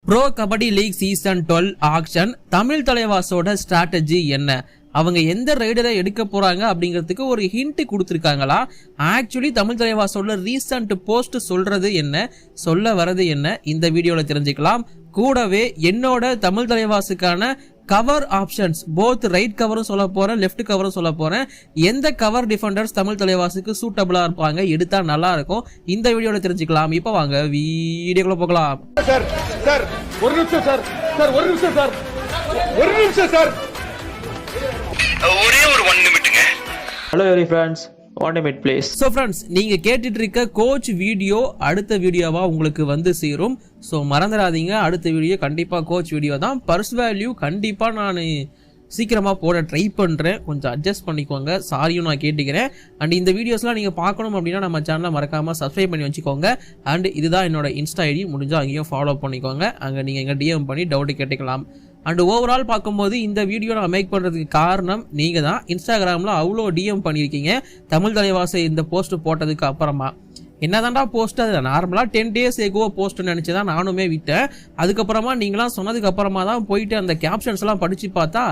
Bro kabaddi league season 12 auction Tamil தலைவாசோட strategy என்ன, அவங்க எந்த ரைடரை எடுக்க போறாங்க அப்படிங்கிறதுக்கு ஒரு ஹிண்ட் கொடுத்துருக்காங்களா? ஆக்சுவலி தமிழ் தலைவாசோட ரீசன்ட் போஸ்ட் சொல்றது என்ன, சொல்ல வரது என்ன, இந்த வீடியோல தெரிஞ்சுக்கலாம். கூடவே என்னோட தமிழ் தலைவாசுக்கான கவர் ஆப்ஷன்ஸ், போத் ரைட் கவரும் சொல்ல போறேன், லெஃப்ட் கவரும் சொல்ல போறேன். எந்த கவர் டிஃபெண்டர்ஸ் தமிழ் தலைவாசுக்கு சூட்டபிளா இருப்பாங்க, எடுத்தா நல்லா இருக்கும், இந்த வீடியோல தெரிஞ்சுக்கலாம். இப்ப வாங்க வீடியோக்குள்ள போகலாம். சார் சார் ஒரு நிமிஷம் சார், சார் ஒரு நிமிஷம் சார், ஒரு நிமிஷம் சார், ஒரே ஒரு 1 நிமிட்டுங்க. Hello every friends, 1 minute please. So friends, நீங்க கேட்டுட்டு இருக்க கோச் வீடியோ அடுத்த வீடியோவா உங்களுக்கு வந்து சேரும். ஸோ மறந்துடாதீங்க, அடுத்த வீடியோ கண்டிப்பா கோச் வீடியோ தான். பர்ஸ் வேல்யூ கண்டிப்பா நான் சீக்கிரமா போட ட்ரை பண்றேன், கொஞ்சம் அட்ஜஸ்ட் பண்ணிக்கோங்க, சாரியும் நான் கேட்டுக்கிறேன். அண்ட் இந்த வீடியோஸ்லாம் நீங்க பார்க்கணும் அப்படின்னா நம்ம சேனலை மறக்காம சப்ஸ்கிரைப் பண்ணி வச்சுக்கோங்க. அண்ட் இதுதான் என்னோட இன்ஸ்டா ஐடி, முடிஞ்சா அங்கேயும் ஃபாலோ பண்ணிக்கோங்க. அங்கே நீங்க எங்க டிஎம் பண்ணி டவுட் கேட்டுக்கலாம். அண்ட் ஓவரால் பார்க்கும்போது இந்த வீடியோ நான் மேக் பண்ணுறதுக்கு காரணம் நீங்கள் தான். இன்ஸ்டாகிராமில் அவ்வளோ டிஎம் பண்ணியிருக்கீங்க தமிழ் தலைவாசை இந்த போஸ்ட் போட்டதுக்கு அப்புறமா. என்னதான்டா போஸ்ட், அது நார்மலாக 10 days எகோ போஸ்ட் நினச்சி தான் நானுமே விட்டேன். அதுக்கப்புறமா நீங்களாம் சொன்னதுக்கு அப்புறமா தான் போயிட்டு அந்த கேப்ஷன்ஸ்லாம் படித்து பார்த்தா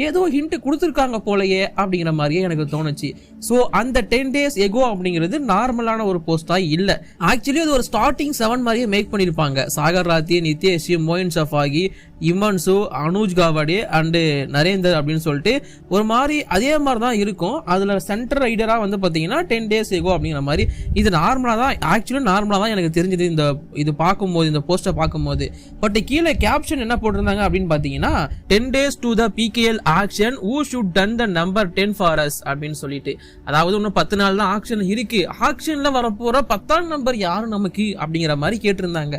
ஏதோ ஹிண்ட் கொடுத்துருக்காங்க போலையே அப்படிங்கிற மாதிரியே எனக்கு தோணுச்சு. ஸோ அந்த 10 days எகோ அப்படிங்கிறது நார்மலான ஒரு போஸ்டாக இல்லை. ஆக்சுவலி அது ஒரு ஸ்டார்டிங் 7 மாதிரியே மேக் பண்ணியிருப்பாங்க. சாகர் ராத்தி, நித்யேஷ், மோயின் சஃபாகி, இமன்சு, அனுஜ் காவடே அண்டு நரேந்தர் அப்படின்னு சொல்லிட்டு ஒரு மாதிரி அதே மாதிரி தான் இருக்கும். அதில் சென்டர் ரைடராக வந்து பார்த்தீங்கன்னா 10 days எகோ அப்படிங்கிற மாதிரி இது நார்மலாக தான், ஆக்சுவலி நார்மலாக தான் எனக்கு தெரிஞ்சது இந்த இது பார்க்கும்போது, இந்த போஸ்ட்டை பார்க்கும்போது. பட் கீழே கேப்ஷன் என்ன போட்டிருந்தாங்க அப்படின்னு பார்த்தீங்கன்னா 10 days to the PKL action, who should done the number 10 for us அப்படின்னு சொல்லிட்டு. அதாவது இன்னும் 10 நாள் தான் ஆக்ஷன் இருக்கு, ஆக்ஷன்ல வரப்போற 10ஆம் நம்பர் யாரு நமக்கு அப்படிங்கிற மாதிரி கேட்டிருந்தாங்க.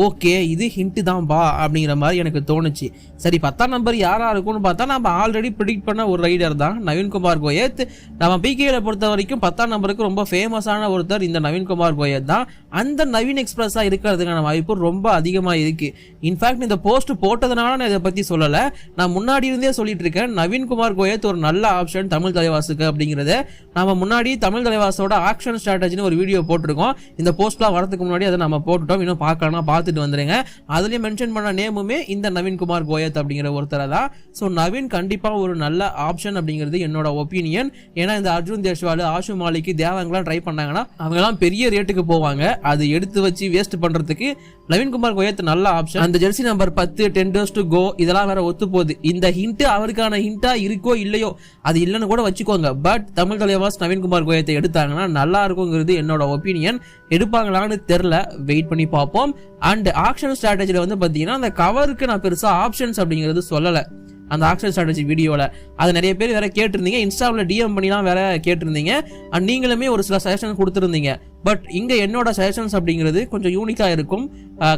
ஓகே, இது ஹிண்ட் தான் பா அப்படிங்கிற மாதிரி எனக்கு தோணுச்சு. சரி, 10ஆம் நம்பர் யாரா இருக்கும்னு பார்த்தா நம்ம ஆல்ரெடி ப்ரிடிக்ட் பண்ண ஒரு ரைடர் தான் நவீன்குமார் கோயத். நம்ம பிகேல பொறுத்த வரைக்கும் 10ஆம் நம்பருக்கு ரொம்ப ஃபேமஸான ஒருத்தர் இந்த நவீன்குமார் கோயத் தான். அந்த நவீன் எக்ஸ்பிரஸா இருக்கிறதுக்கான வாய்ப்பு ரொம்ப அதிகமா இருக்கு. இன்ஃபேக்ட் இந்த போஸ்ட் போட்டதுனால நான் இதை பத்தி சொல்லல, நான் முன்னாடி இருந்தே சொல்லிட்டு இருக்கேன். நவீன்குமார் கோயத் ஒரு நல்ல ஆப்ஷன் தமிழ் தலைவாசுக்கு அப்படிங்கிறத நம்ம முன்னாடி தமிழ் தலைவாசோட ஆக்ஷன் ஸ்ட்ராட்டஜின்னு ஒரு வீடியோ போட்டிருக்கோம். இந்த போஸ்ட்லாம் வரதுக்கு முன்னாடி அதை நம்ம போட்டுட்டோம், இன்னும் பார்க்கலாம், பார்த்துட்டு வந்துருங்க. அதுலயும் மென்ஷன் பண்ண நேமுமே இந்த நவீன்குமார் கோயத் அப்படிங்கிற ஒருத்தர் தான். ஸோ நவீன் கண்டிப்பா ஒரு நல்ல ஆப்ஷன் அப்படிங்கிறது என்னோட ஒப்பீனியன். ஏன்னா இந்த அர்ஜுன் தேஷ்வால், ஆஷு மாலிக், தேவாங்கலாம் ட்ரை பண்ணாங்கன்னா அவங்கலாம் பெரிய ரேட்டுக்கு போவாங்க. அது எடுத்து வச்சு வேஸ்ட் பண்றதுக்கு நவீன்குமார் கோயத் நல்ல ஆப்ஷன். அந்த Jersey number 10 10 days to go இதெல்லாம் வேற ஒத்து போகுது. இந்த ஹிண்ட் அவருக்கான ஹிண்டா இருக்கோ இல்லையோ, அது இல்லைன்னு கூட வச்சுக்கோங்க. பட் தமிழ் தலைவாஸ் நவீன்குமார் கோயத்தை எடுத்தாங்கன்னா நல்லா இருக்குங்கிறது என்னோட ஒப்பீனியன். எடுப்பாங்களான்னு தெரியல, வெயிட் பண்ணி பார்ப்போம். அண்ட் ஆக்ஷன் ஸ்ட்ராட்டஜில வந்து பாத்தீங்கன்னா அந்த கவருக்கு நான் பெருசா ஆப்ஷன்ஸ் அப்படிங்கிறது சொல்லல அந்த ஆக்ஷன் ஸ்ட்ராட்டஜி வீடியோவில். அது நிறைய பேர் வேற கேட்டிருந்தீங்க, இன்ஸ்டாவில் டிஎம் பண்ணிலாம் வேற கேட்டிருந்தீங்க. அண்ட் நீங்களுமே ஒரு சில சஜஷன் கொடுத்துருந்தீங்க. பட் இங்கே என்னோட சஜஷன்ஸ் அப்படிங்கிறது கொஞ்சம் யூனிக்காக இருக்கும்.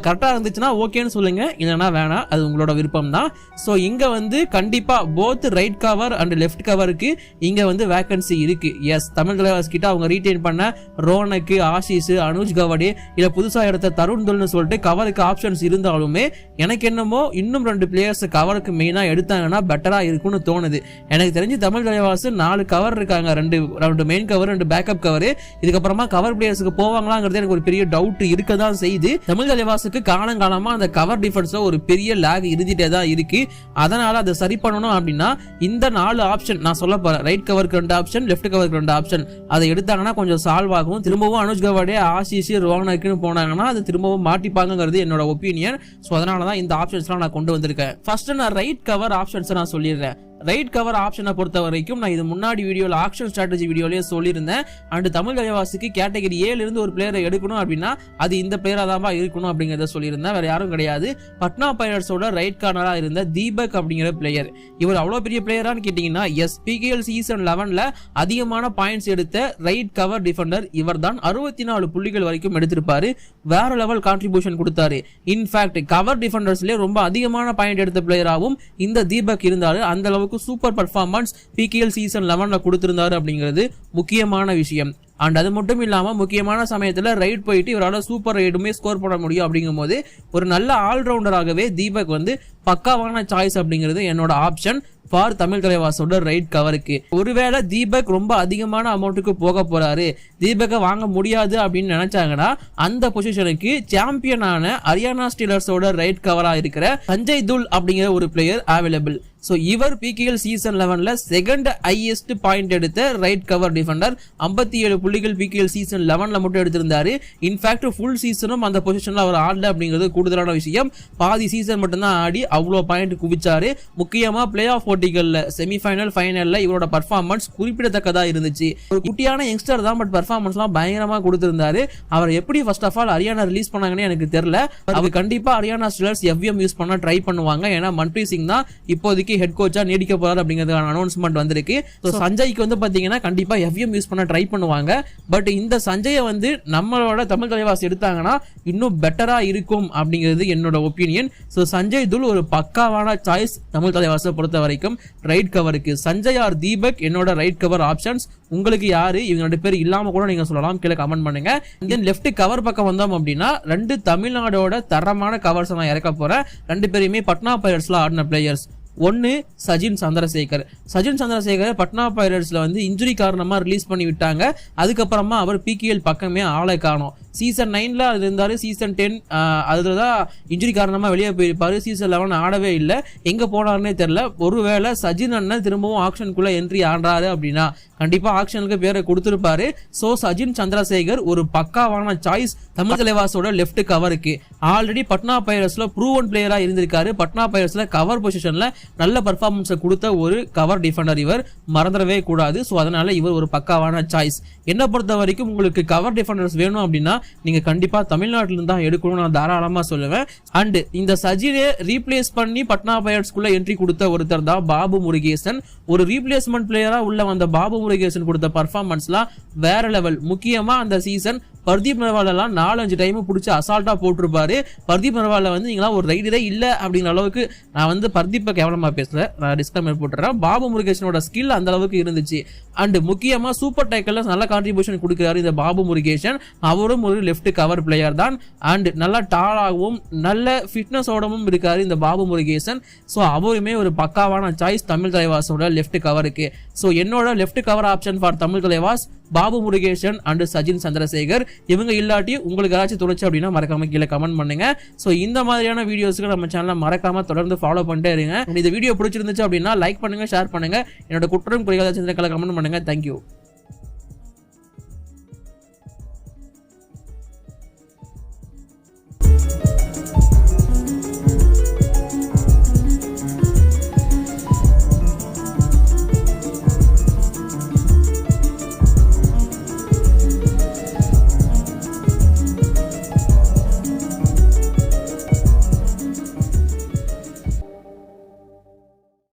கரெக்டாக இருந்துச்சுன்னா ஓகேன்னு சொல்லுங்க, இல்லைன்னா வேணாம், அது உங்களோட விருப்பம் தான். ஸோ இங்கே வந்து கண்டிப்பாக both right cover and left கவருக்கு இங்கே வந்து வேகன்சி இருக்கு. எஸ், தமிழ் தலைவாஸ் கிட்ட அவங்க ரீட்டைன் பண்ண ரோனக்கு, ஆஷிஷ், அனுஜ் கவடே, இல்லை புதுசாக எடுத்த தருண் துல்னு சொல்லிட்டு கவருக்கு ஆப்ஷன்ஸ் இருந்தாலுமே எனக்கு என்னமோ இன்னும் 2 பிளேயர்ஸ் கவருக்கு மெயினாக எடுத்தாங்கன்னா பெட்டராக இருக்கும்னு தோணுது. எனக்கு தெரிஞ்சு தமிழ் தலைவாஸ் 4 கவர் இருக்காங்க, 2 மெயின் கவர், 2 பேக்கப் கவர். இதுக்கப்புறமா கவர் பிளேயர்ஸுக்கு போவாங்களாங்கிறது எனக்கு ஒரு பெரிய டவுட் இருக்கதான் செய்யுது. தமிழ் தலைவாசுக்கு காலங்காலமா அந்த கவர் டிஃபென்ஸ்ல ஒரு பெரிய லேக் இருந்துட்டே தான் இருக்கு. அதனால அதை சரி பண்ணணும் அப்படின்னா இந்த 4 ஆப்ஷன் நான் சொல்ல போறேன், ரைட் கவருக்கு 2 ஆப்ஷன், லெஃப்ட் கவருக்கு 2 ஆப்ஷன், அதை எடுத்தாங்கன்னா கொஞ்சம் சால்வ் ஆகும். திரும்பவும் அனுஜ் கவாடே, ஆஷிஷ், ரோனக்குன்னு போனாங்கன்னா அது திரும்பவும் மாட்டிப்பாங்கிறது என்னோட ஒப்பீனியன். ஸோ அதனாலதான் இந்த ஆப்ஷன்ஸ்லாம் நான் கொண்டு வந்திருக்கேன். ஃபர்ஸ்ட் நான் ரைட் கவர் ஆப்ஷன்ஸ் நான் சொல்லிடுறேன். ரைட் கவர் ஆப்ஷனை பொறுத்த வரைக்கும் நான் இது முன்னாடி வீடியோவில் ஆக்ஷன் ஸ்ட்ராட்டஜி வீடியோலேயே சொல்லியிருந்தேன். அண்ட் தமிழ் தலைவாசுக்கு கேட்டகரி ஏலேருந்து ஒரு பிளேயரை எடுக்கணும் அப்படின்னா அது இந்த பிளேயராக தான் இருக்கணும் அப்படிங்கிறத சொல்லியிருந்தேன். வேற யாரும் கிடையாது. பட்னா பைரட்ஸோட ரைட் கார்னராக இருந்த தீபக் அப்படிங்கிற பிளேயர். இவர் அவ்வளோ பெரிய பிளேயரான்னு கேட்டிங்கன்னா எஸ், பிகேஎல் சீசன் 11ல் அதிகமான பாயிண்ட்ஸ் எடுத்த ரைட் கவர் டிஃபெண்டர் இவர் தான். 64 புள்ளிகள் வரைக்கும் எடுத்திருப்பாரு. வேற லெவல் கான்ட்ரிபியூஷன் கொடுத்தாரு. இன்ஃபேக்ட் கவர் டிஃபெண்டர்ஸ்லேயே ரொம்ப அதிகமான பாயிண்ட் எடுத்த பிளேயராகவும் இந்த தீபக் இருந்தாரு. அந்த அளவுக்கு சூப்பர் பர்ஃபார்மன்ஸ் பிகேஎல் சீசன் 11ல கொடுத்திருந்தாரு அப்படிங்கிறது முக்கியமான விஷயம். அண்ட் அது மட்டும் இல்லாமல் முக்கியமான சமயத்தில் ரைட் போயிட்டு இவரால் சூப்பர் ரைடுமே ஸ்கோர் பண்ண முடியும். அப்படிங்கும் போது ஒரு நல்ல ஆல்ரவுண்டராகவே தீபக் வந்து பக்காவான சாய்ஸ் அப்படிங்கிறது என்னோட ஆப்ஷன். ஃபார் தமிழ் தலைவாசோட ரைட் கவருக்கு. ஒருவேளை தீபக் ரொம்ப அதிகமான அமௌண்ட்டுக்கு போக போறாரு, தீபக்கை வாங்க முடியாது அப்படின்னு நினைச்சாங்கன்னா அந்த பொசிஷனுக்கு சாம்பியனான ஹரியானா ஸ்டீலர்ஸோட ரைட் கவரா இருக்கிற சஞ்சய் துல் அப்படிங்கிற ஒரு பிளேயர் அவைலபிள். ஸோ இவர் PKL சீசன் 11ல செகண்ட் ஹையஸ்ட் பாயிண்ட் எடுத்த ரைட் கவர் டிஃபெண்டர். 57 புள்ளிகள் PKL சீசன் 11ல மட்டும் எடுத்திருந்தாரு. இன்ஃபேக்ட் ஃபுல் சீசனும் அந்த பொசிஷன்ல அவர் ஆடல அப்படிங்கிறது கூடுதலான விஷயம். பாதி சீசன் மட்டும்தான் ஆடி அவ்வளோ பாயிண்ட் குவிச்சாரு. முக்கியமா பிளே ஆஃப் போட்டிகள்ல செமிஃபைனல் ஃபைனல்ல இவரோட பர்ஃபார்மன்ஸ் குறிப்பிடத்தக்கதா இருந்துச்சு. ஒரு குட்டியான யங்ஸ்டர் தான், பட் பர்ஃபார்மன்ஸ்லாம் பயங்கரமா கொடுத்திருந்தாரு. அவர் எப்படி first of all Haryana release பண்ணாங்கன்னு எனக்கு தெரியல. அவர் கண்டிப்பா ஹரியானா ஸ்டீலர்ஸ் FVM யூஸ் பண்ண ட்ரை பண்ணுவாங்க. ஏன்னா மன்பிரீத் சிங் தான் இப்போதைக்கு ஹெட் கோச்சா நீடிக்க போறாரு அப்படிங்கிறதுக்கான அனௌன்ஸ்மெண்ட் வந்திருக்கு. சஞ்சய்க்கு வந்து பாத்தீங்கன்னா கண்டிப்பா FVM யூஸ் பண்ண ட்ரை பண்ணுவாங்க. பட் இந்த சஞ்சயை வந்து நம்மளோட தமிழ் தலைவாஸ் எடுத்தாங்கன்னா இன்னும் பெட்டரா இருக்கும் அப்படிங்கிறது என்னோட ஒப்பீனியன். ஸோ சஞ்சய் துல் ஒரு பக்காவான சாய்ஸ் தமிழ் தலைவாசை பொறுத்த வரைக்கும் ரைட் கவருக்கு. சஞ்சய் ஆர் தீபக் என்னோட ரைட் கவர் ஆப்ஷன்ஸ். உங்களுக்கு யாரு இவங்க 2 பேர் இல்லாம கூட நீங்க சொல்லலாம், கீழே கமெண்ட் பண்ணுங்க. தென் லெஃப்ட் கவர் பக்கம் வந்தோம் அப்படின்னா 2 தமிழ்நாடோட தரமான கவர்ஸ் நான் இறக்க போறேன். 2 பேருமே பட்னா பைரட்ஸ்ல ஆடின பிளேயர்ஸ். ஒன்னு சஜின் சந்திரசேகர். சஜின் சந்திரசேகர் பட்னா பைரட்ஸ்ல வந்து இன்ஜுரி காரணமா ரிலீஸ் பண்ணி விட்டாங்க. அதுக்கப்புறமா அவர் PKL பக்கமே ஆளை காணோம். சீசன் 9ல அது இருந்தாரு. சீசன் 10 அதுலதான் இன்ஜுரி காரணமா வெளியே போயிருப்பாரு. சீசன் 11 ஆடவே இல்லை, எங்க போனாருன்னே தெரியல. ஒருவேளை சஜின் அண்ணன் திரும்பவும் ஆக்ஷனுக்குள்ள என்ட்ரி ஆடுறாரு அப்படின்னா கண்டிப்பா ஆக்ஷனுக்கு பேரை கொடுத்திருப்பாரு. சோ சஜின் சந்திரசேகர் ஒரு பக்காவான சாய்ஸ் தமிழ் தலைவாசோட லெஃப்ட் கவருக்கு. ஆல்ரெடி பட்னா பைரட்ஸ்ல ப்ரூவன் பிளேயரா இருந்திருக்காரு. பட்னா பைரட்ஸ்ல கவர் பொசிஷன்ல நல்ல பர்ஃபார்மன்ஸை கொடுத்த ஒரு கவர் டிஃபெண்டர் இவர், மறந்துடவே கூடாது. ஸோ அதனால இவர் ஒரு பக்காவான சாய்ஸ். என்ன பொறுத்த வரைக்கும் உங்களுக்கு கவர் டிஃபெண்டர்ஸ் வேணும் அப்படின்னா நீங்க கண்டிப்பா தமிழ்நாட்டில இருந்து தான் எடுக்கணும்னு நான் தாராளமா சொல்லுவேன். அண்ட் இந்த சஜினை ரீப்ளேஸ் பண்ணி பட்னா பைரட்ஸ்குள்ள என்ட்ரி கொடுத்த ஒருத்தர் தான் பாபு முருகேசன். ஒரு ரீப்ளேஸ்மெண்ட் பிளேயரா உள்ள வந்த பாபு முருகேசன் கொடுத்த பர்ஃபார்மன்ஸ்லாம் வேற லெவல். முக்கியமா அந்த சீசன் பர்தீப் நர்வாலெல்லாம் 4-5 டைம் பிடிச்சி அசால்ட்டா போட்டிருப்பாரு. பர்தீப் நர்வால வந்து நீங்களா ஒரு ரைடரே இல்லை அப்படிங்கிற அளவுக்கு, நான் வந்து பர்தீப்பை கேவலமா பேசல, நான் டிஸ்க்ளைமர் போட்டுறேன். பாபு முருகேசனோட ஸ்கில் அந்த அளவுக்கு இருந்துச்சு. அண்ட் முக்கியமா சூப்பர் டைக்கல்ல நல்ல கான்ட்ரிபியூஷன் கொடுக்கிறாரு இந்த பாபு முருகேசன். அவரும் ஒரு லெஃப்ட் கவர் பிளேயர் தான். அண்ட் நல்லா டாலாகவும் நல்ல ஃபிட்னஸோடவும் இருக்காரு இந்த பாபு முருகேசன். ஸோ அவருமே ஒரு பக்காவான சாய்ஸ் தமிழ் தலைவாஸோட லெஃப்ட் கவருக்கு. ஸோ என்னோட left cover option for Tamil Thalaivas Babu Murugesan and Sajin Chandrasekar. இவங்க இல்லாட்டி உங்களுக்கு ஏதாச்சும் தோணுச்சு அப்படின்னா மறக்காம கீழே கமெண்ட் பண்ணுங்க. ஸோ இந்த மாதிரியான வீடியோஸ்க்கு நம்ம சேனலை மறக்காம தொடர்ந்து ஃபாலோ பண்ணிட்டே இருங்க. இந்த வீடியோ பிடிச்சிருந்துச்சு அப்படின்னா லைக் பண்ணுங்க, ஷேர் பண்ணுங்க. என்னோட குற்றம் குறைகள் கமெண்ட் பண்ணுங்க. தேங்க்யூ.